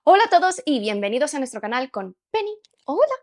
Hola a todos y bienvenidos a nuestro canal con Penny. Hola.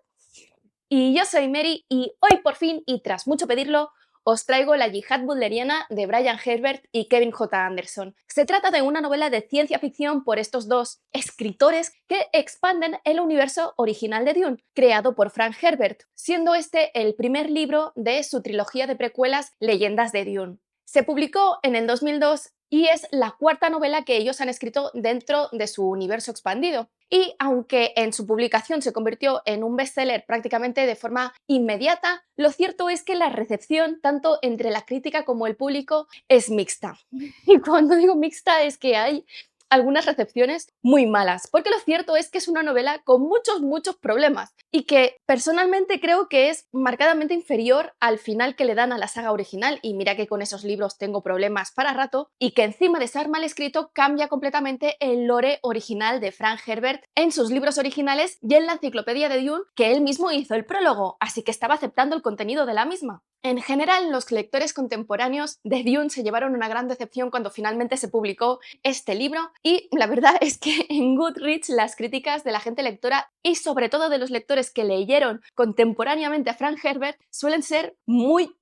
Y yo soy Mary y hoy por fin, y tras mucho pedirlo, os traigo La Yihad Butleriana de Brian Herbert y Kevin J. Anderson. Se trata de una novela de ciencia ficción por estos dos escritores que expanden el universo original de Dune, creado por Frank Herbert, siendo este el primer libro de su trilogía de precuelas Leyendas de Dune. Se publicó en el 2002 y es la cuarta novela que ellos han escrito dentro de su universo expandido. Y aunque en su publicación se convirtió en un bestseller prácticamente de forma inmediata, lo cierto es que la recepción, tanto entre la crítica como el público, es mixta. Y cuando digo mixta es que hay algunas recepciones muy malas, porque lo cierto es que es una novela con muchos problemas y que personalmente creo que es marcadamente inferior al final que le dan a la saga original, y mira que con esos libros tengo problemas para rato, y que encima de ser mal escrito cambia completamente el lore original de Frank Herbert en sus libros originales y en la enciclopedia de Dune, que él mismo hizo el prólogo, así que estaba aceptando el contenido de la misma. En general, los lectores contemporáneos de Dune se llevaron una gran decepción cuando finalmente se publicó este libro, y la verdad es que en Goodreads las críticas de la gente lectora y sobre todo de los lectores que leyeron contemporáneamente a Frank Herbert suelen ser muy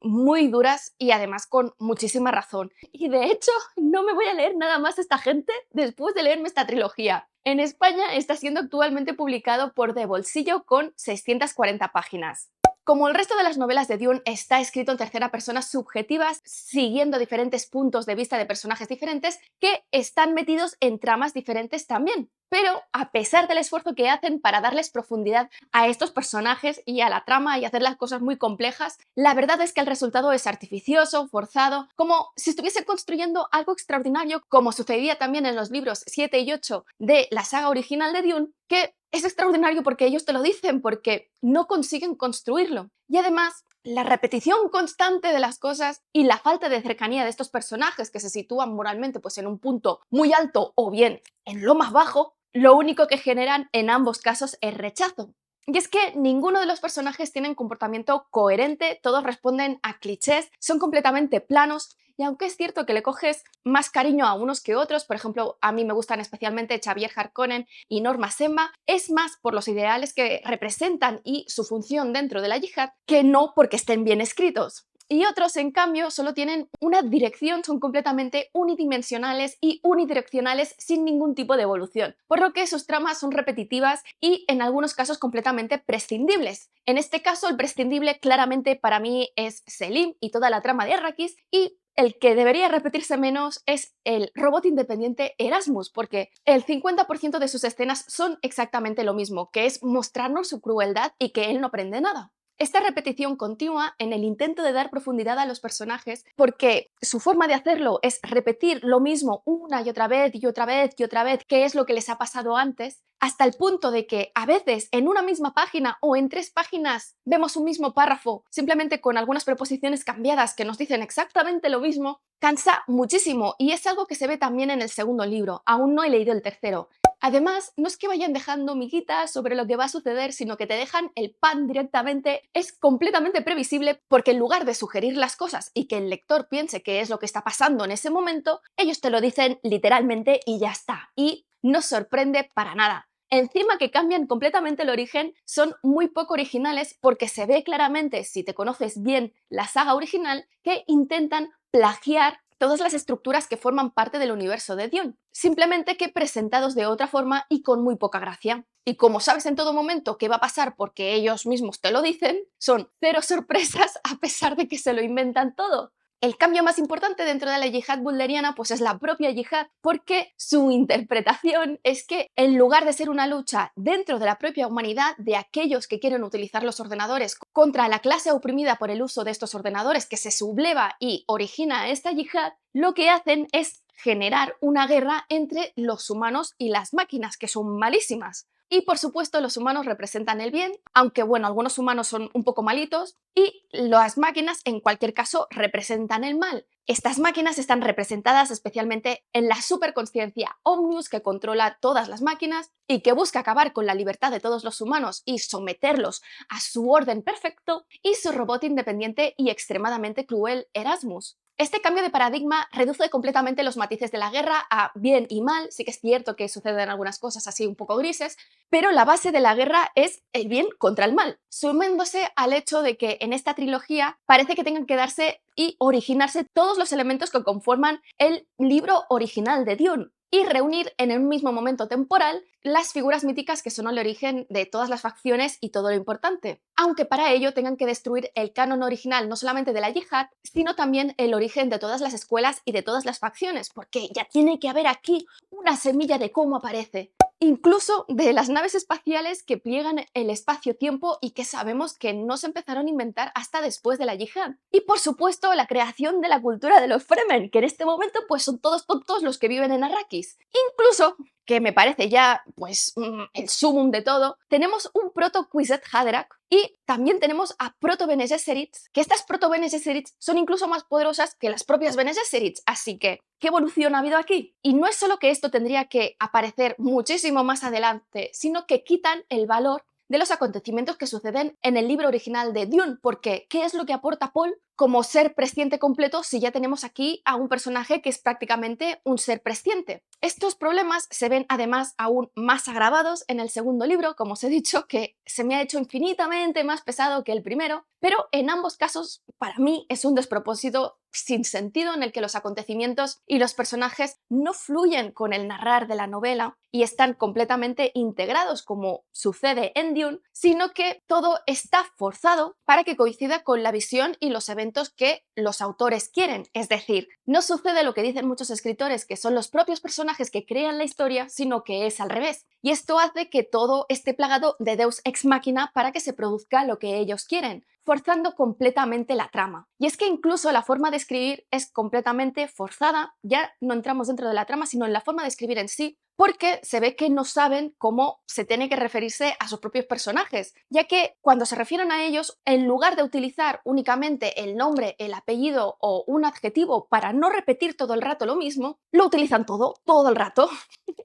duras, y además con muchísima razón. Y de hecho, no me voy a leer nada más esta gente después de leerme esta trilogía. En España está siendo actualmente publicado por De Bolsillo con 640 páginas. Como el resto de las novelas de Dune, está escrito en tercera persona subjetivas, siguiendo diferentes puntos de vista de personajes diferentes que están metidos en tramas diferentes también. Pero a pesar del esfuerzo que hacen para darles profundidad a estos personajes y a la trama y hacer las cosas muy complejas, la verdad es que el resultado es artificioso, forzado, como si estuviese construyendo algo extraordinario, como sucedía también en los libros 7 y 8 de la saga original de Dune, que es extraordinario porque ellos te lo dicen, porque no consiguen construirlo. Y además, la repetición constante de las cosas y la falta de cercanía de estos personajes que se sitúan moralmente pues en un punto muy alto o bien en lo más bajo, lo único que generan en ambos casos es rechazo. Y es que ninguno de los personajes tiene un comportamiento coherente, todos responden a clichés, son completamente planos, y aunque es cierto que le coges más cariño a unos que otros, por ejemplo, a mí me gustan especialmente Xavier Harkonnen y Norma Semba, es más por los ideales que representan y su función dentro de la yihad que no porque estén bien escritos. Y otros, en cambio, solo tienen una dirección, son completamente unidimensionales y unidireccionales sin ningún tipo de evolución, por lo que sus tramas son repetitivas y en algunos casos completamente prescindibles. En este caso, el prescindible claramente para mí es Selim y toda la trama de Arrakis, y el que debería repetirse menos es el robot independiente Erasmus, porque el 50% de sus escenas son exactamente lo mismo, que es mostrarnos su crueldad y que él no aprende nada. Esta repetición continua en el intento de dar profundidad a los personajes, porque su forma de hacerlo es repetir lo mismo una y otra vez y otra vez y otra vez, qué es lo que les ha pasado antes, hasta el punto de que a veces en una misma página o en 3 páginas vemos un mismo párrafo, simplemente con algunas preposiciones cambiadas que nos dicen exactamente lo mismo, cansa muchísimo, y es algo que se ve también en el segundo libro. Aún no he leído el tercero. Además, no es que vayan dejando miguitas sobre lo que va a suceder, sino que te dejan el pan directamente. Es completamente previsible porque en lugar de sugerir las cosas y que el lector piense qué es lo que está pasando en ese momento, ellos te lo dicen literalmente y ya está. Y no sorprende para nada. Encima que cambian completamente el origen, son muy poco originales porque se ve claramente, si te conoces bien la saga original, que intentan plagiar todas las estructuras que forman parte del universo de Dune, simplemente que presentados de otra forma y con muy poca gracia. Y como sabes en todo momento qué va a pasar porque ellos mismos te lo dicen, son cero sorpresas a pesar de que se lo inventan todo. El cambio más importante dentro de la yihad butleriana pues es la propia yihad, porque su interpretación es que en lugar de ser una lucha dentro de la propia humanidad de aquellos que quieren utilizar los ordenadores contra la clase oprimida por el uso de estos ordenadores que se subleva y origina esta yihad, lo que hacen es generar una guerra entre los humanos y las máquinas, que son malísimas. Y por supuesto los humanos representan el bien, aunque bueno, algunos humanos son un poco malitos, y las máquinas en cualquier caso representan el mal. Estas máquinas están representadas especialmente en la superconsciencia Omnius, que controla todas las máquinas y que busca acabar con la libertad de todos los humanos y someterlos a su orden perfecto, y su robot independiente y extremadamente cruel Erasmus. Este cambio de paradigma reduce completamente los matices de la guerra a bien y mal. Sí que es cierto que suceden algunas cosas así un poco grises, pero la base de la guerra es el bien contra el mal, sumándose al hecho de que en esta trilogía parece que tengan que darse y originarse todos los elementos que conforman el libro original de Dune y reunir en el mismo momento temporal las figuras míticas que son el origen de todas las facciones y todo lo importante, aunque para ello tengan que destruir el canon original no solamente de la yihad, sino también el origen de todas las escuelas y de todas las facciones, porque ya tiene que haber aquí una semilla de cómo aparece. Incluso de las naves espaciales que pliegan el espacio-tiempo y que sabemos que no se empezaron a inventar hasta después de la yihad. Y por supuesto la creación de la cultura de los Fremen, que en este momento pues son todos tontos los que viven en Arrakis. Incluso, que me parece ya pues el sumum de todo, tenemos un proto-Kwisatz Haderach y también tenemos a proto-Bene Gesserit, que estas proto-Bene Gesserit son incluso más poderosas que las propias Bene Gesserit, así que ¿qué evolución ha habido aquí? Y no es solo que esto tendría que aparecer muchísimo más adelante, sino que quitan el valor de los acontecimientos que suceden en el libro original de Dune, porque ¿qué es lo que aporta Paul como ser presciente completo si ya tenemos aquí a un personaje que es prácticamente un ser presciente? Estos problemas se ven además aún más agravados en el segundo libro, como os he dicho, que se me ha hecho infinitamente más pesado que el primero, pero en ambos casos para mí es un despropósito sin sentido en el que los acontecimientos y los personajes no fluyen con el narrar de la novela y están completamente integrados como sucede en Dune, sino que todo está forzado para que coincida con la visión y los eventos que los autores quieren. Es decir, no sucede lo que dicen muchos escritores, que son los propios personajes que crean la historia, sino que es al revés. Y esto hace que todo esté plagado de Deus ex machina para que se produzca lo que ellos quieren, forzando completamente la trama. Y es que incluso la forma de escribir es completamente forzada, ya no entramos dentro de la trama, sino en la forma de escribir en sí, porque se ve que no saben cómo se tiene que referirse a sus propios personajes, ya que cuando se refieren a ellos, en lugar de utilizar únicamente el nombre, el apellido o un adjetivo para no repetir todo el rato lo mismo, lo utilizan todo el rato.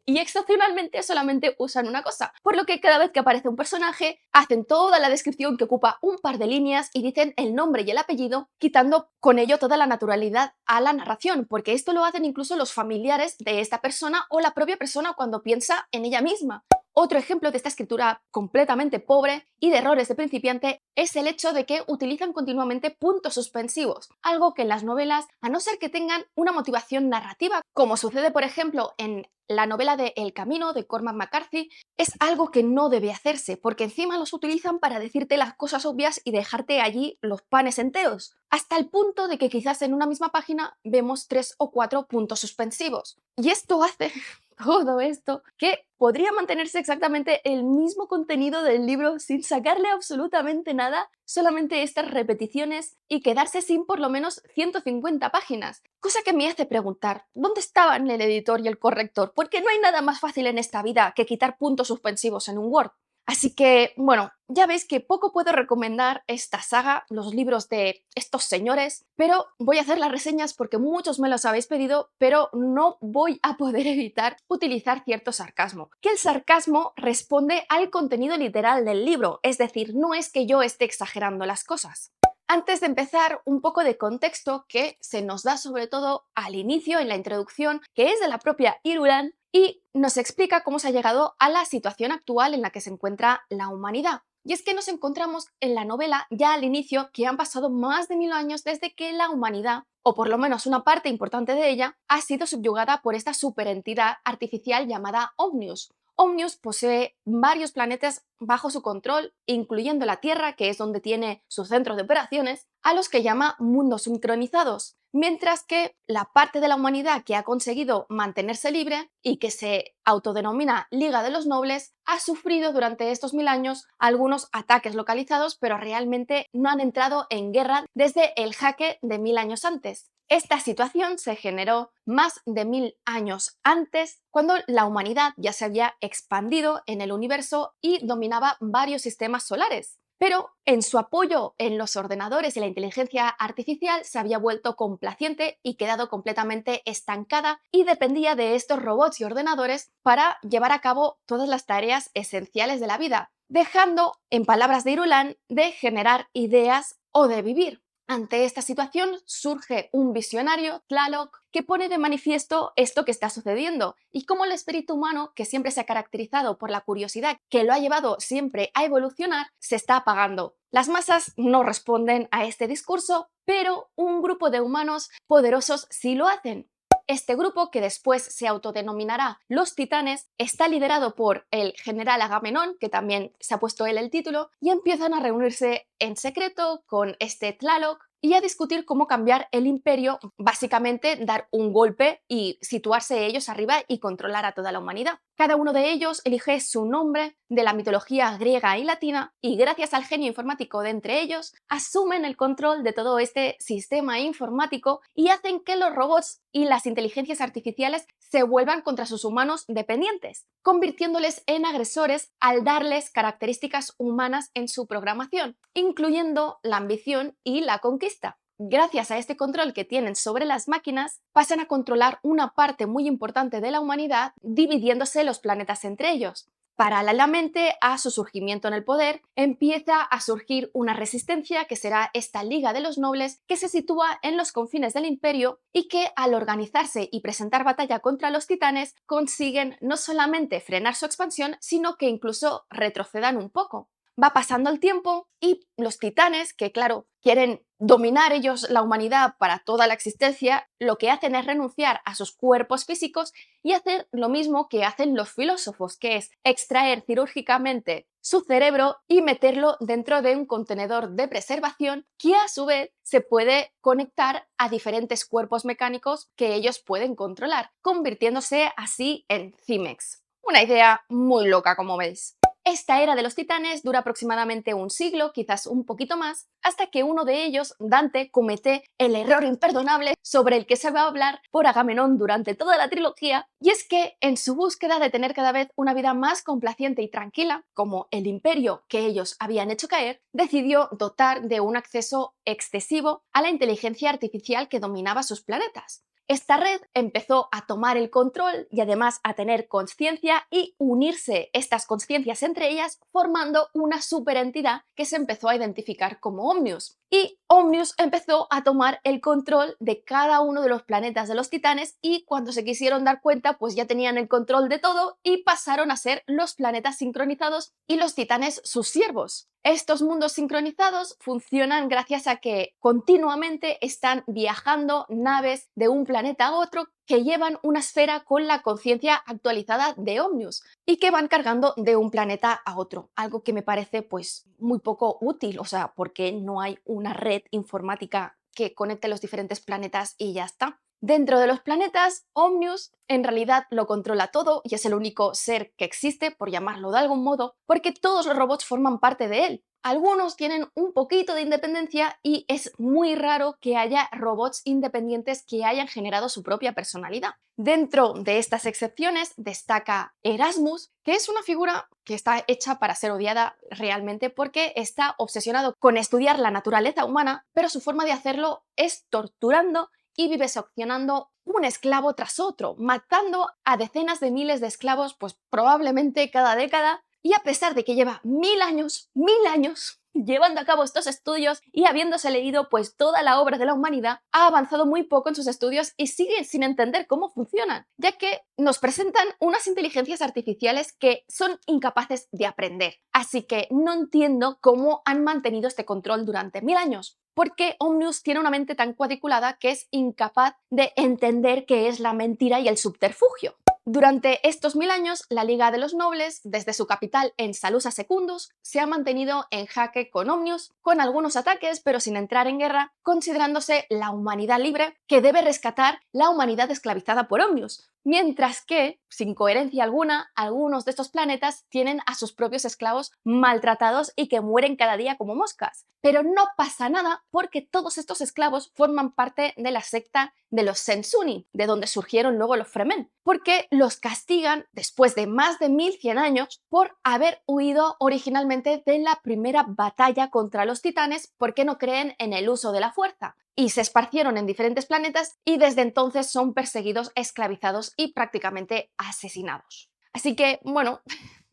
Y excepcionalmente solamente usan una cosa, por lo que cada vez que aparece un personaje hacen toda la descripción que ocupa un par de líneas y dicen el nombre y el apellido, quitando con ello toda la naturalidad a la narración, porque esto lo hacen incluso los familiares de esta persona o la propia persona cuando piensa en ella misma. Otro ejemplo de esta escritura completamente pobre y de errores de principiante es el hecho de que utilizan continuamente puntos suspensivos, algo que en las novelas, a no ser que tengan una motivación narrativa, como sucede por ejemplo en la novela de El Camino de Cormac McCarthy, es algo que no debe hacerse, porque encima los utilizan para decirte las cosas obvias y dejarte allí los panes enteros, hasta el punto de que quizás en una misma página vemos 3 o 4 puntos suspensivos. Y esto hace todo esto que podría mantenerse exactamente el mismo contenido del libro sin sacarle absolutamente nada, solamente estas repeticiones y quedarse sin por lo menos 150 páginas. Cosa que me hace preguntar, ¿dónde estaban el editor y el corrector? Porque no hay nada más fácil en esta vida que quitar puntos suspensivos en un Word. Así que, bueno, ya veis que poco puedo recomendar esta saga, los libros de estos señores, pero voy a hacer las reseñas porque muchos me los habéis pedido, pero no voy a poder evitar utilizar cierto sarcasmo. Que el sarcasmo responde al contenido literal del libro, es decir, no es que yo esté exagerando las cosas. Antes de empezar, un poco de contexto que se nos da sobre todo al inicio, en la introducción, que es de la propia Irulan, y nos explica cómo se ha llegado a la situación actual en la que se encuentra la humanidad. Y es que nos encontramos en la novela ya al inicio que han pasado más de 1000 años desde que la humanidad, o por lo menos una parte importante de ella, ha sido subyugada por esta superentidad artificial llamada Omnius. Omnius posee varios planetas bajo su control, incluyendo la Tierra, que es donde tiene su centro de operaciones, a los que llama mundos sincronizados, mientras que la parte de la humanidad que ha conseguido mantenerse libre y que se autodenomina Liga de los Nobles ha sufrido durante estos 1000 años algunos ataques localizados, pero realmente no han entrado en guerra desde el jaque de 1000 años antes. Esta situación se generó más de 1000 años antes, cuando la humanidad ya se había expandido en el universo y dominaba varios sistemas solares. Pero en su apoyo en los ordenadores y la inteligencia artificial se había vuelto complaciente y quedado completamente estancada y dependía de estos robots y ordenadores para llevar a cabo todas las tareas esenciales de la vida, dejando, en palabras de Irulan, de generar ideas o de vivir. Ante esta situación surge un visionario, Tlaloc, que pone de manifiesto esto que está sucediendo y cómo el espíritu humano, que siempre se ha caracterizado por la curiosidad que lo ha llevado siempre a evolucionar, se está apagando. Las masas no responden a este discurso, pero un grupo de humanos poderosos sí lo hacen. Este grupo, que después se autodenominará los Titanes, está liderado por el general Agamenón, que también se ha puesto él el título, y empiezan a reunirse en secreto con este Tlaloc y a discutir cómo cambiar el imperio, básicamente dar un golpe y situarse ellos arriba y controlar a toda la humanidad. Cada uno de ellos elige su nombre de la mitología griega y latina y gracias al genio informático de entre ellos asumen el control de todo este sistema informático y hacen que los robots y las inteligencias artificiales se vuelvan contra sus humanos dependientes, convirtiéndoles en agresores al darles características humanas en su programación, incluyendo la ambición y la conquista. Gracias a este control que tienen sobre las máquinas, pasan a controlar una parte muy importante de la humanidad, dividiéndose los planetas entre ellos. Paralelamente a su surgimiento en el poder, empieza a surgir una resistencia que será esta Liga de los Nobles, que se sitúa en los confines del imperio y que, al organizarse y presentar batalla contra los titanes, consiguen no solamente frenar su expansión, sino que incluso retrocedan un poco. Va pasando el tiempo y los titanes, que claro, quieren dominar ellos la humanidad para toda la existencia, lo que hacen es renunciar a sus cuerpos físicos y hacer lo mismo que hacen los filósofos, que es extraer cirúrgicamente su cerebro y meterlo dentro de un contenedor de preservación que a su vez se puede conectar a diferentes cuerpos mecánicos que ellos pueden controlar, convirtiéndose así en Cimex. Una idea muy loca, como veis. Esta era de los titanes dura aproximadamente un siglo, quizás un poquito más, hasta que uno de ellos, Dante, comete el error imperdonable sobre el que se va a hablar por Agamenón durante toda la trilogía, y es que en su búsqueda de tener cada vez una vida más complaciente y tranquila, como el imperio que ellos habían hecho caer, decidió dotar de un acceso excesivo a la inteligencia artificial que dominaba sus planetas. Esta red empezó a tomar el control y además a tener conciencia y unirse estas conciencias entre ellas formando una superentidad que se empezó a identificar como Omnius. Y Omnius empezó a tomar el control de cada uno de los planetas de los titanes y cuando se quisieron dar cuenta pues ya tenían el control de todo y pasaron a ser los planetas sincronizados y los titanes sus siervos. Estos mundos sincronizados funcionan gracias a que continuamente están viajando naves de un planeta a otro que llevan una esfera con la conciencia actualizada de Omnius y que van cargando de un planeta a otro, algo que me parece pues muy poco útil, o sea, porque no hay una red informática que conecte los diferentes planetas y ya está. Dentro de los planetas, Omnius en realidad lo controla todo y es el único ser que existe, por llamarlo de algún modo, porque todos los robots forman parte de él. Algunos tienen un poquito de independencia y es muy raro que haya robots independientes que hayan generado su propia personalidad. Dentro de estas excepciones destaca Erasmus, que es una figura que está hecha para ser odiada realmente porque está obsesionado con estudiar la naturaleza humana, pero su forma de hacerlo es torturando y viviseccionando un esclavo tras otro, matando a decenas de miles de esclavos, pues probablemente cada década, y a pesar de que lleva mil años, llevando a cabo estos estudios y habiéndose leído pues toda la obra de la humanidad, ha avanzado muy poco en sus estudios y sigue sin entender cómo funcionan, ya que nos presentan unas inteligencias artificiales que son incapaces de aprender. Así que no entiendo cómo han mantenido este control durante 1000 años. Porque Omnius tiene una mente tan cuadriculada que es incapaz de entender qué es la mentira y el subterfugio. Durante estos 1000 años, la Liga de los Nobles, desde su capital en Salusa Secundus, se ha mantenido en jaque con Omnius, con algunos ataques pero sin entrar en guerra, considerándose la humanidad libre que debe rescatar la humanidad esclavizada por Omnius. Mientras que, sin coherencia alguna, algunos de estos planetas tienen a sus propios esclavos maltratados y que mueren cada día como moscas. Pero no pasa nada porque todos estos esclavos forman parte de la secta de los Sensuni, de donde surgieron luego los Fremen, porque los castigan después de más de 1100 años por haber huido originalmente de la primera batalla contra los titanes porque no creen en el uso de la fuerza. Y se esparcieron en diferentes planetas y desde entonces son perseguidos, esclavizados y prácticamente asesinados. Así que, bueno,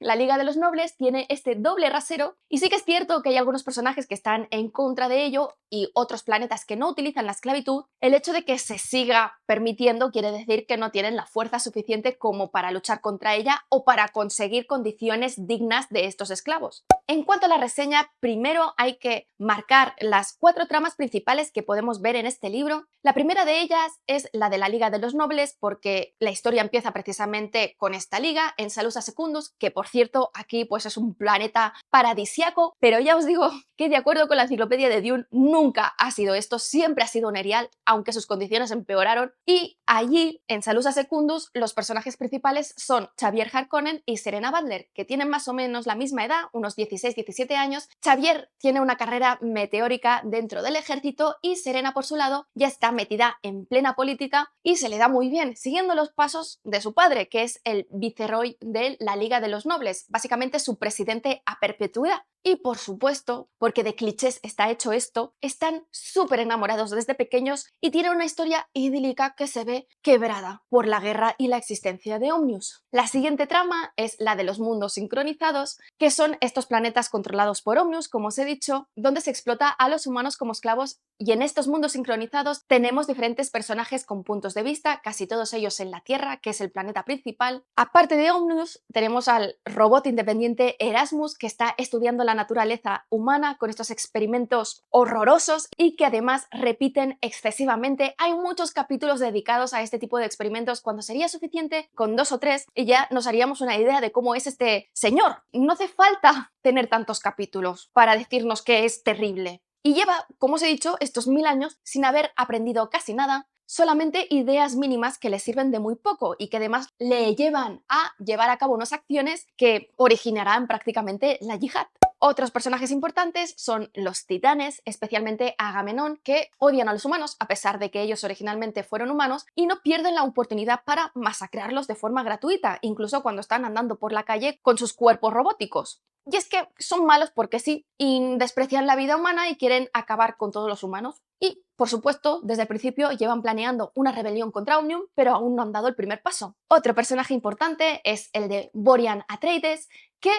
La Liga de los Nobles tiene este doble rasero y sí que es cierto que hay algunos personajes que están en contra de ello y otros planetas que no utilizan la esclavitud. El hecho de que se siga permitiendo quiere decir que no tienen la fuerza suficiente como para luchar contra ella o para conseguir condiciones dignas de estos esclavos. En cuanto a la reseña, primero hay que marcar las 4 tramas principales que podemos ver en este libro. La primera de ellas es la de la Liga de los Nobles, porque la historia empieza precisamente con esta liga en Salusa Secundus, que por cierto aquí pues es un planeta paradisiaco, pero ya os digo que de acuerdo con la enciclopedia de Dune nunca ha sido esto, siempre ha sido un erial, aunque sus condiciones empeoraron, y allí en Salusa Secundus los personajes principales son Xavier Harkonnen y Serena Butler, que tienen más o menos la misma edad, unos 16-17 años. Xavier tiene una carrera meteórica dentro del ejército y Serena por su lado ya está metida en plena política y se le da muy bien, siguiendo los pasos de su padre, que es el viceroy de la Liga de los Nobles, básicamente su presidente a perpetuidad. Y por supuesto, porque de clichés está hecho esto, están súper enamorados desde pequeños y tienen una historia idílica que se ve quebrada por la guerra y la existencia de Omnius. La siguiente trama es la de los mundos sincronizados, que son estos planetas controlados por Omnius, como os he dicho, donde se explota a los humanos como esclavos, y en estos mundos sincronizados tenemos diferentes personajes con puntos de vista, casi todos ellos en la Tierra, que es el planeta principal. Aparte de Omnius, tenemos al robot independiente Erasmus, que está estudiando la naturaleza humana con estos experimentos horrorosos y que además repiten excesivamente. Hay muchos capítulos dedicados a este tipo de experimentos cuando sería suficiente con 2 o 3 y ya nos haríamos una idea de cómo es este señor. No hace falta tener tantos capítulos para decirnos que es terrible. Y lleva, como os he dicho, estos 1000 años sin haber aprendido casi nada, solamente ideas mínimas que le sirven de muy poco y que además le llevan a llevar a cabo unas acciones que originarán prácticamente la yihad. Otros personajes importantes son los titanes, especialmente Agamenón, que odian a los humanos a pesar de que ellos originalmente fueron humanos y no pierden la oportunidad para masacrarlos de forma gratuita, incluso cuando están andando por la calle con sus cuerpos robóticos. Y es que son malos porque sí, y desprecian la vida humana y quieren acabar con todos los humanos. Y, por supuesto, desde el principio llevan planeando una rebelión contra Omnium, pero aún no han dado el primer paso. Otro personaje importante es el de Borian Atreides, que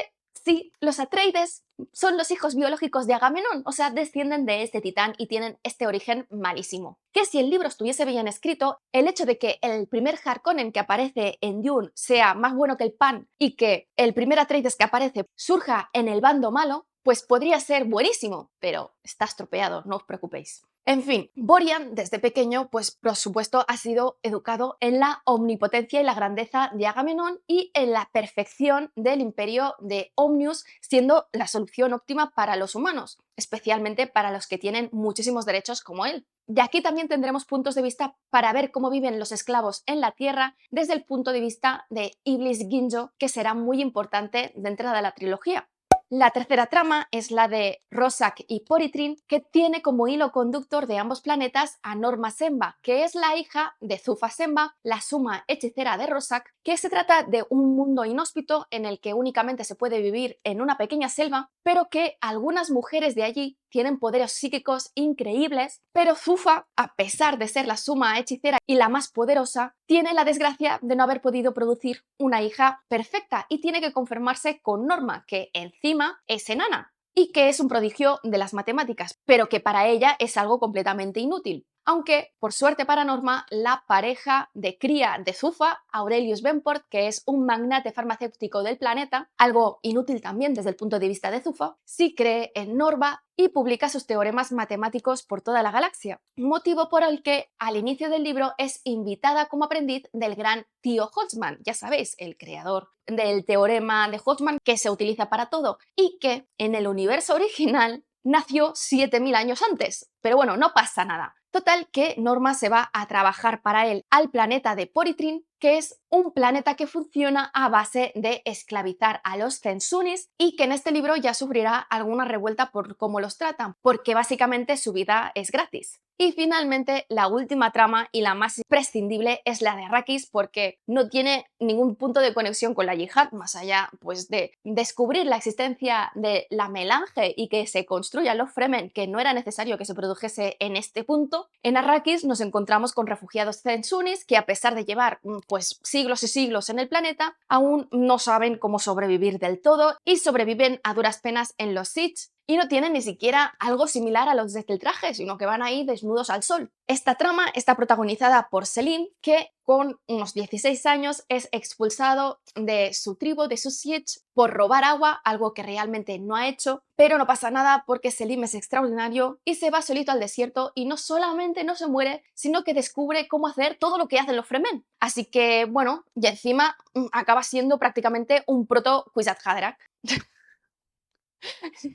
sí, los Atreides son los hijos biológicos de Agamenón, o sea, descienden de este titán y tienen este origen malísimo. Que si el libro estuviese bien escrito, el hecho de que el primer Harkonnen que aparece en Dune sea más bueno que el pan y que el primer Atreides que aparece surja en el bando malo, pues podría ser buenísimo, pero está estropeado, no os preocupéis. En fin, Borian desde pequeño, pues por supuesto ha sido educado en la omnipotencia y la grandeza de Agamenón y en la perfección del imperio de Omnius, siendo la solución óptima para los humanos, especialmente para los que tienen muchísimos derechos como él. Y aquí también tendremos puntos de vista para ver cómo viven los esclavos en la Tierra desde el punto de vista de Iblis Ginjo, que será muy importante dentro de la trilogía. La tercera trama es la de Rosak y Poritrin, que tiene como hilo conductor de ambos planetas a Norma Semba, que es la hija de Zufa Semba, la suma hechicera de Rosak, que se trata de un mundo inhóspito en el que únicamente se puede vivir en una pequeña selva, pero que algunas mujeres de allí tienen poderes psíquicos increíbles, pero Zufa, a pesar de ser la suma hechicera y la más poderosa, tiene la desgracia de no haber podido producir una hija perfecta y tiene que conformarse con Norma, que encima es enana y que es un prodigio de las matemáticas, pero que para ella es algo completamente inútil. Aunque, por suerte para Norma, la pareja de cría de Zufa, Aurelius Benport, que es un magnate farmacéutico del planeta, algo inútil también desde el punto de vista de Zufa, sí cree en Norma y publica sus teoremas matemáticos por toda la galaxia, motivo por el que al inicio del libro es invitada como aprendiz del gran tío Holtzman, ya sabéis, el creador del teorema de Holtzman que se utiliza para todo y que en el universo original nació 7000 años antes. Pero bueno, no pasa nada. Total que Norma se va a trabajar para él al planeta de Poritrin, que es un planeta que funciona a base de esclavizar a los Censunis y que en este libro ya sufrirá alguna revuelta por cómo los tratan, porque básicamente su vida es gratis. Y finalmente, la última trama y la más imprescindible es la de Arrakis, porque no tiene ningún punto de conexión con la yihad, más allá pues, de descubrir la existencia de la melange y que se construyan los Fremen, que no era necesario que se produjese en este punto. En Arrakis nos encontramos con refugiados zensunis que, a pesar de llevar pues, siglos y siglos en el planeta, aún no saben cómo sobrevivir del todo y sobreviven a duras penas en los Siege. Y no tienen ni siquiera algo similar a los del traje, sino que van ahí desnudos al sol. Esta trama está protagonizada por Selim, que con unos 16 años es expulsado de su tribu, de sus Siege, por robar agua, algo que realmente no ha hecho, pero no pasa nada porque Selim es extraordinario y se va solito al desierto y no solamente no se muere, sino que descubre cómo hacer todo lo que hacen los Fremen. Así que, bueno, y encima acaba siendo prácticamente un proto Kwisatz Haderach.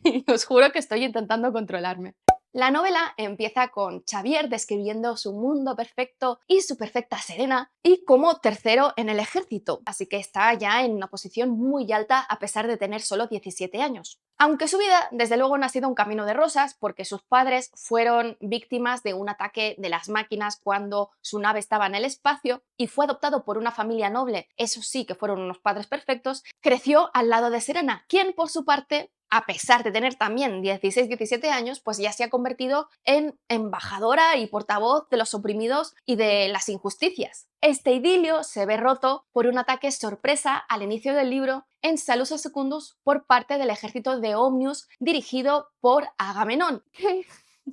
Y os juro que estoy intentando controlarme. La novela empieza con Xavier describiendo su mundo perfecto y su perfecta Serena y como tercero en el ejército, así que está ya en una posición muy alta a pesar de tener solo 17 años. Aunque su vida desde luego no ha sido un camino de rosas porque sus padres fueron víctimas de un ataque de las máquinas cuando su nave estaba en el espacio y fue adoptado por una familia noble, eso sí que fueron unos padres perfectos, creció al lado de Serena, quien por su parte, a pesar de tener también 16-17 años, pues ya se ha convertido en embajadora y portavoz de los oprimidos y de las injusticias. Este idilio se ve roto por un ataque sorpresa al inicio del libro en Salusos Secundus por parte del ejército de Omnius dirigido por Agamenón.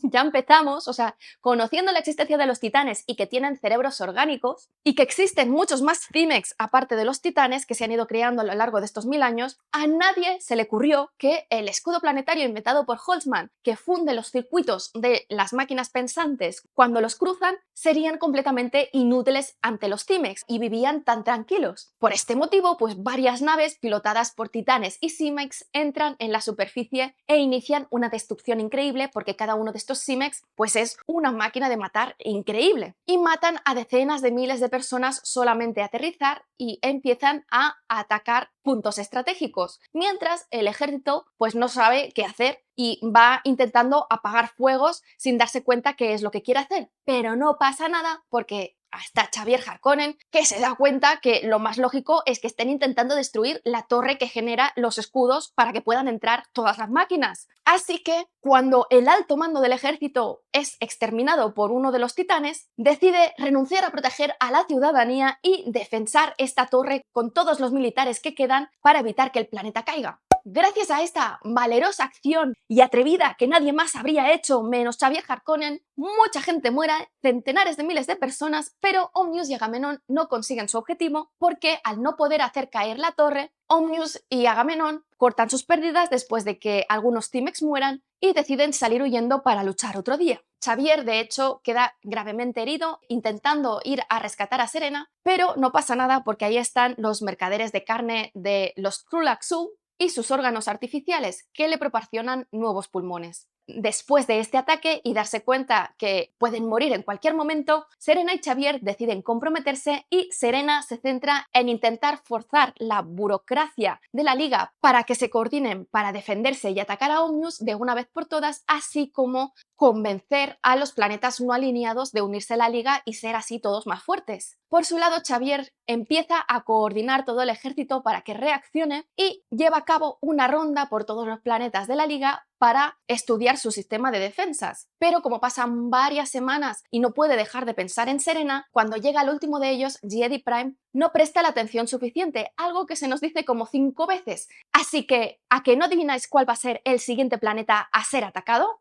Ya empezamos, o sea, conociendo la existencia de los titanes y que tienen cerebros orgánicos y que existen muchos más Cimex aparte de los titanes que se han ido creando a lo largo de estos 1000 años, a nadie se le ocurrió que el escudo planetario inventado por Holtzman, que funde los circuitos de las máquinas pensantes cuando los cruzan, serían completamente inútiles ante los Cimex y vivían tan tranquilos. Por este motivo, pues varias naves pilotadas por titanes y Cimex entran en la superficie e inician una destrucción increíble porque cada uno de estos Cimex pues es una máquina de matar increíble y matan a decenas de miles de personas solamente a aterrizar y empiezan a atacar puntos estratégicos, mientras el ejército pues no sabe qué hacer y va intentando apagar fuegos sin darse cuenta qué es lo que quiere hacer, pero no pasa nada porque hasta Xavier Harkonnen, que se da cuenta que lo más lógico es que estén intentando destruir la torre que genera los escudos para que puedan entrar todas las máquinas. Así que, cuando el alto mando del ejército es exterminado por uno de los titanes, decide renunciar a proteger a la ciudadanía y defensar esta torre con todos los militares que quedan para evitar que el planeta caiga. Gracias a esta valerosa acción y atrevida que nadie más habría hecho menos Xavier Harkonnen, mucha gente muere, centenares de miles de personas, pero Omnius y Agamenón no consiguen su objetivo porque al no poder hacer caer la torre, Omnius y Agamenón cortan sus pérdidas después de que algunos Cimex mueran y deciden salir huyendo para luchar otro día. Xavier, de hecho, queda gravemente herido intentando ir a rescatar a Serena, pero no pasa nada porque ahí están los mercaderes de carne de los Krulaxu y sus órganos artificiales que le proporcionan nuevos pulmones. Después de este ataque y darse cuenta que pueden morir en cualquier momento, Serena y Xavier deciden comprometerse y Serena se centra en intentar forzar la burocracia de la Liga para que se coordinen para defenderse y atacar a Omnius de una vez por todas, así como convencer a los planetas no alineados de unirse a la Liga y ser así todos más fuertes. Por su lado, Xavier empieza a coordinar todo el ejército para que reaccione y lleva a cabo una ronda por todos los planetas de la Liga para estudiar su sistema de defensas. Pero como pasan varias semanas y no puede dejar de pensar en Serena, cuando llega al último de ellos, Jedi Prime no presta la atención suficiente, algo que se nos dice como 5 veces. Así que, ¿a que no adivináis cuál va a ser el siguiente planeta a ser atacado?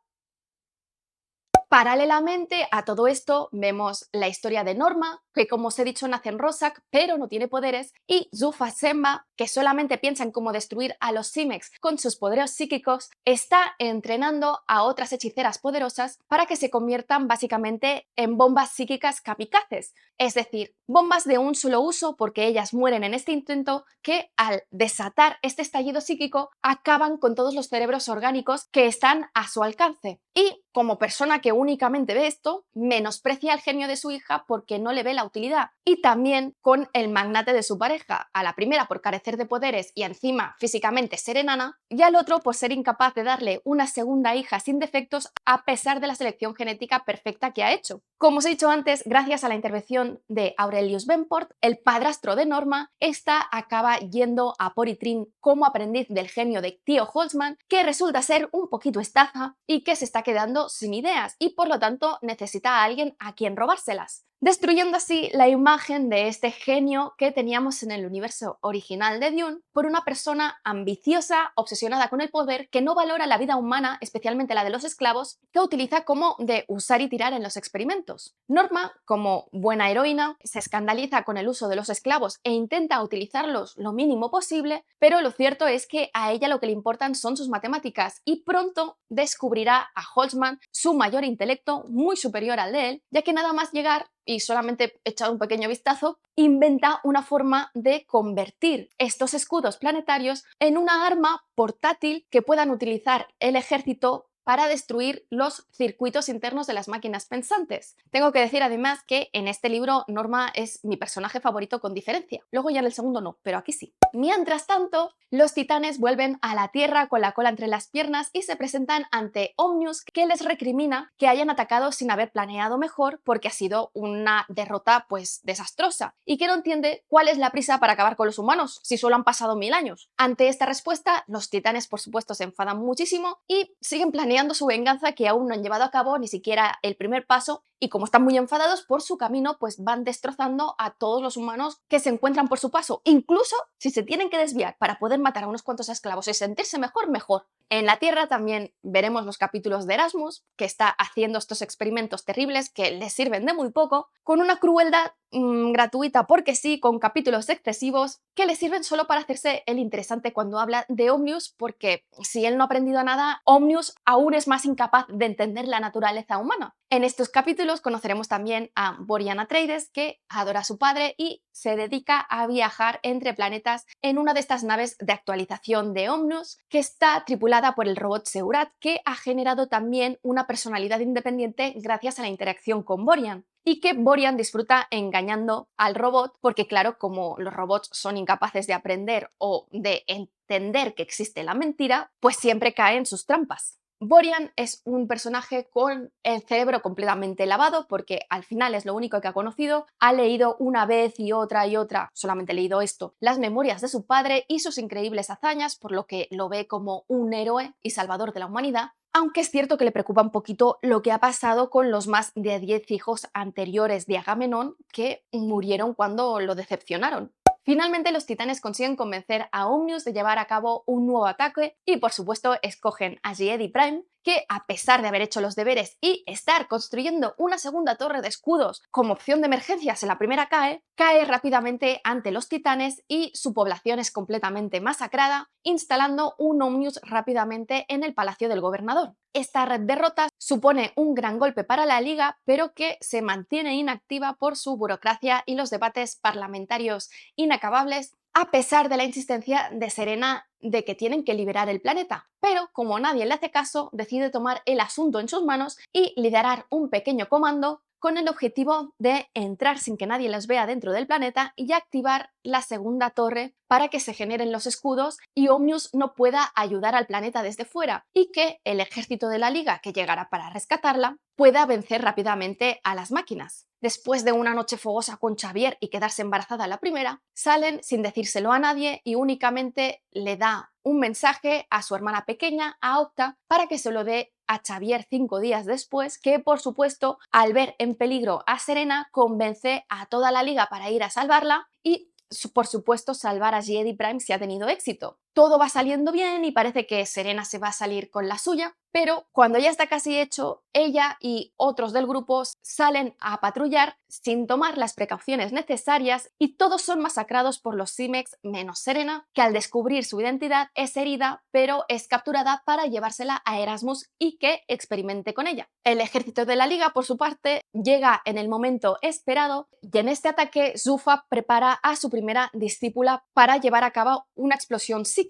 Paralelamente a todo esto, vemos la historia de Norma, que como os he dicho nace en Roszak, pero no tiene poderes, y Zufa Semba, que solamente piensa en cómo destruir a los Cimex con sus poderes psíquicos, está entrenando a otras hechiceras poderosas para que se conviertan básicamente en bombas psíquicas kamikazes, es decir, bombas de un solo uso porque ellas mueren en este intento que al desatar este estallido psíquico acaban con todos los cerebros orgánicos que están a su alcance. Y como persona que únicamente ve esto, menosprecia el genio de su hija porque no le ve la verdadera utilidad, y también con el magnate de su pareja, a la primera por carecer de poderes y encima físicamente ser enana, y al otro por ser incapaz de darle una segunda hija sin defectos a pesar de la selección genética perfecta que ha hecho. Como os he dicho antes, gracias a la intervención de Aurelius Venport, el padrastro de Norma, esta acaba yendo a Porritrin como aprendiz del genio de Tío Holtzman, que resulta ser un poquito estafa y que se está quedando sin ideas y por lo tanto necesita a alguien a quien robárselas, destruyendo así la imagen de este genio que teníamos en el universo original de Dune por una persona ambiciosa, obsesionada con el poder, que no valora la vida humana, especialmente la de los esclavos, que utiliza como de usar y tirar en los experimentos. Norma, como buena heroína, se escandaliza con el uso de los esclavos e intenta utilizarlos lo mínimo posible, pero lo cierto es que a ella lo que le importan son sus matemáticas y pronto descubrirá a Holtzman su mayor intelecto, muy superior al de él, ya que nada más llegar y solamente echado un pequeño vistazo, inventa una forma de convertir estos escudos planetarios en una arma portátil que puedan utilizar el ejército para destruir los circuitos internos de las máquinas pensantes. Tengo que decir además que en este libro Norma es mi personaje favorito con diferencia. Luego ya en el segundo no, pero aquí sí. Mientras tanto, los titanes vuelven a la Tierra con la cola entre las piernas y se presentan ante Omnius, que les recrimina que hayan atacado sin haber planeado mejor porque ha sido una derrota pues desastrosa y que no entiende cuál es la prisa para acabar con los humanos si solo han pasado 1000 años. Ante esta respuesta, los titanes por supuesto se enfadan muchísimo y siguen planeando su venganza, que aún no han llevado a cabo ni siquiera el primer paso, y como están muy enfadados por su camino, pues van destrozando a todos los humanos que se encuentran por su paso, incluso si se tienen que desviar para poder matar a unos cuantos esclavos y sentirse mejor, mejor. En la Tierra también veremos los capítulos de Erasmus, que está haciendo estos experimentos terribles que les sirven de muy poco, con una crueldad gratuita porque sí, con capítulos excesivos que le sirven solo para hacerse el interesante cuando habla de Omnius, porque si él no ha aprendido nada, Omnius aún es más incapaz de entender la naturaleza humana. En estos capítulos conoceremos también a Borian Atreides, que adora a su padre y se dedica a viajar entre planetas en una de estas naves de actualización de Omnius, que está tripulada por el robot Seurat, que ha generado también una personalidad independiente gracias a la interacción con Borian, y que Borian disfruta engañando al robot porque, claro, como los robots son incapaces de aprender o de entender que existe la mentira, pues siempre cae en sus trampas. Borian es un personaje con el cerebro completamente lavado porque al final es lo único que ha conocido, ha leído una vez y otra, solamente he leído esto, las memorias de su padre y sus increíbles hazañas, por lo que lo ve como un héroe y salvador de la humanidad, aunque es cierto que le preocupa un poquito lo que ha pasado con los más de 10 hijos anteriores de Agamenón que murieron cuando lo decepcionaron. Finalmente los titanes consiguen convencer a Omnius de llevar a cabo un nuevo ataque y por supuesto escogen a Jedi Prime, que a pesar de haber hecho los deberes y estar construyendo una segunda torre de escudos como opción de emergencia si la primera cae rápidamente ante los titanes y su población es completamente masacrada, instalando un Omnius rápidamente en el palacio del gobernador. Esta derrota supone un gran golpe para la Liga, pero que se mantiene inactiva por su burocracia y los debates parlamentarios inacabables, a pesar de la insistencia de Serena de que tienen que liberar el planeta. Pero como nadie le hace caso, decide tomar el asunto en sus manos y liderar un pequeño comando con el objetivo de entrar sin que nadie los vea dentro del planeta y activar la segunda torre para que se generen los escudos y Omnius no pueda ayudar al planeta desde fuera y que el ejército de la Liga que llegará para rescatarla pueda vencer rápidamente a las máquinas. Después de una noche fogosa con Xavier y quedarse embarazada la primera, salen sin decírselo a nadie y únicamente le da un mensaje a su hermana pequeña, a Octa, para que se lo dé a Xavier 5 días después, que por supuesto al ver en peligro a Serena convence a toda la Liga para ir a salvarla y por supuesto salvar a Jedi Prime si ha tenido éxito. Todo va saliendo bien y parece que Serena se va a salir con la suya, pero cuando ya está casi hecho, ella y otros del grupo salen a patrullar sin tomar las precauciones necesarias y todos son masacrados por los Simex menos Serena, que al descubrir su identidad es herida, pero es capturada para llevársela a Erasmus y que experimente con ella. El ejército de la Liga, por su parte, llega en el momento esperado y en este ataque Zuffa prepara a su primera discípula para llevar a cabo una explosión psíquica.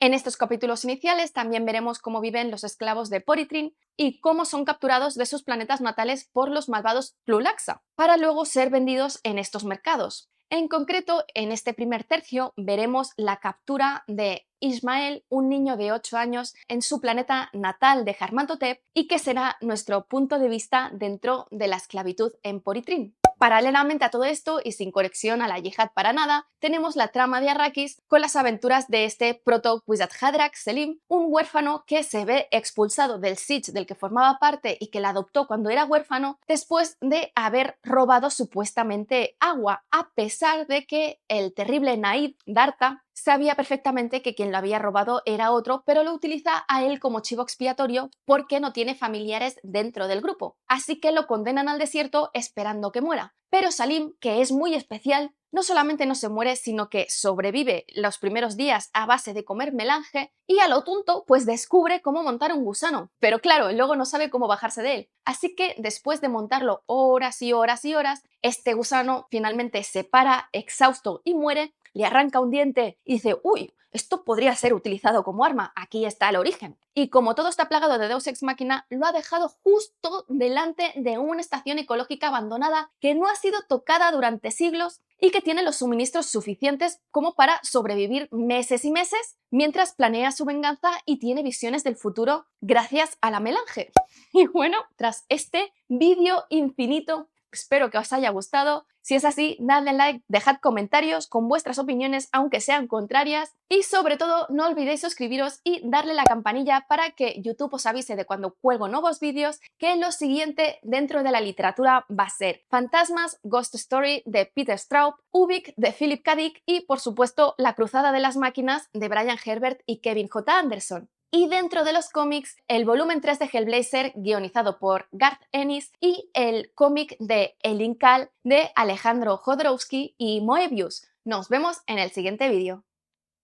En estos capítulos iniciales también veremos cómo viven los esclavos de Porythrine y cómo son capturados de sus planetas natales por los malvados Tlulaxa, para luego ser vendidos en estos mercados. En concreto, en este primer tercio veremos la captura de Ismael, un niño de 8 años, en su planeta natal de Harmantotep y que será nuestro punto de vista dentro de la esclavitud en Porythrine. Paralelamente a todo esto, y sin conexión a la yihad para nada, tenemos la trama de Arrakis con las aventuras de este proto-Kwisatz Selim, un huérfano que se ve expulsado del Siege del que formaba parte y que la adoptó cuando era huérfano después de haber robado supuestamente agua, a pesar de que el terrible Naid Darta sabía perfectamente que quien lo había robado era otro, pero lo utiliza a él como chivo expiatorio porque no tiene familiares dentro del grupo. Así que lo condenan al desierto esperando que muera. Pero Salim, que es muy especial, no solamente no se muere, sino que sobrevive los primeros días a base de comer melange y a lo tonto pues descubre cómo montar un gusano. Pero claro, luego no sabe cómo bajarse de él. Así que después de montarlo horas y horas y horas, este gusano finalmente se para exhausto y muere, le arranca un diente y dice, uy, esto podría ser utilizado como arma, aquí está el origen. Y como todo está plagado de Deus Ex Machina, lo ha dejado justo delante de una estación ecológica abandonada que no ha sido tocada durante siglos y que tiene los suministros suficientes como para sobrevivir meses y meses mientras planea su venganza y tiene visiones del futuro gracias a la melange. Y bueno, tras este vídeo infinito, espero que os haya gustado. Si es así, dadle like, dejad comentarios con vuestras opiniones, aunque sean contrarias. Y sobre todo, no olvidéis suscribiros y darle la campanilla para que YouTube os avise de cuando cuelgo nuevos vídeos, que lo siguiente dentro de la literatura va a ser Fantasmas, Ghost Story de Peter Straub, Ubik de Philip K. Dick y, por supuesto, La Cruzada de las Máquinas de Brian Herbert y Kevin J. Anderson. Y dentro de los cómics, el volumen 3 de Hellblazer, guionizado por Garth Ennis, y el cómic de El Incal de Alejandro Jodorowsky y Moebius. Nos vemos en el siguiente vídeo.